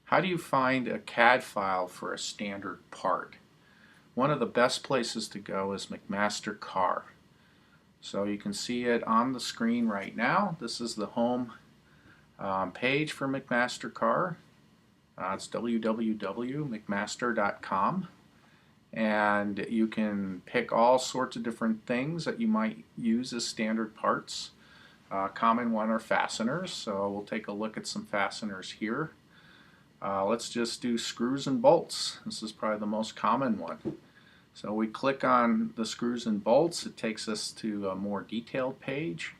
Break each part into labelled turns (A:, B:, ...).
A: How do you find a CAD file for a standard part? One of the best places to go is McMaster Carr. So you can see it on the screen right now. This is the home page for McMaster Carr. It's www.mcmaster.com, and you can pick all sorts of different things that you might use as standard parts. Common one are fasteners, so we'll take a look at some fasteners here. Let's just do screws and bolts. This is probably the most common one. So we click on the screws and bolts. It takes us to a more detailed page.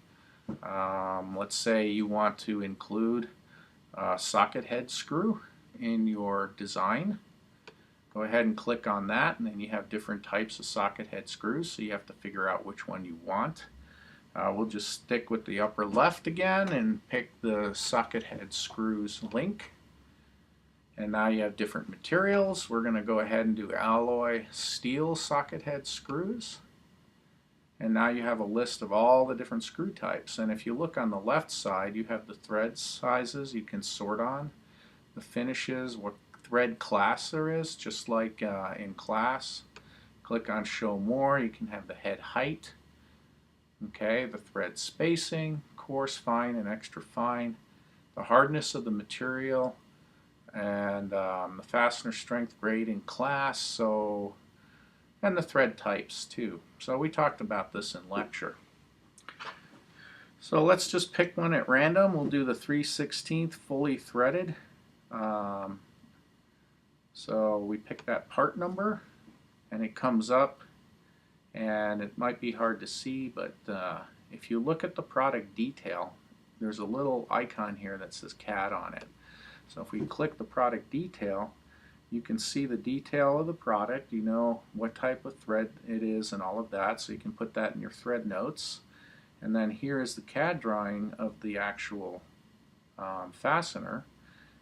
A: Let's say you want to include a socket head screw in your design. Go ahead and click on that, and then you have different types of socket head screws, so you have to figure out which one you want. We'll just stick with the upper left again and pick the socket head screws link. And now you have different materials. We're going to go ahead and do alloy steel socket head screws. And now you have a list of all the different screw types. And if you look on the left side, you have the thread sizes you can sort on, the finishes, what thread class there is, just like in class. Click on show more. You can have the head height. Okay, the thread spacing, coarse, fine, and extra fine, the hardness of the material, and the fastener strength, grade, and class, and the thread types too. So we talked about this in lecture. So let's just pick one at random. We'll do the 3/16 fully threaded. So we pick that part number, and it comes up. And it might be hard to see, but if you look at the product detail, there's a little icon here that says CAD on it. So if we click the product detail, you can see the detail of the product. You know what type of thread it is and all of that, so you can put that in your thread notes. And then here is the CAD drawing of the actual fastener,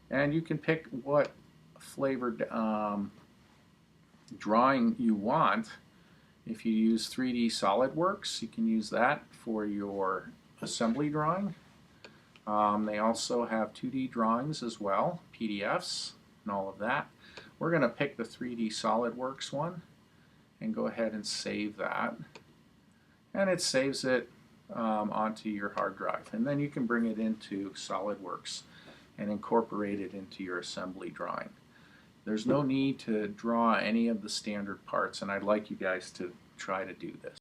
A: and you can pick what flavored drawing you want. If you use 3D SolidWorks, you can use that for your assembly drawing. They also have 2D drawings as well, PDFs and all of that. We're going to pick the 3D SolidWorks one and go ahead and save that. And it saves it onto your hard drive. And then you can bring it into SolidWorks and incorporate it into your assembly drawing. There's no need to draw any of the standard parts, and I'd like you guys to try to do this.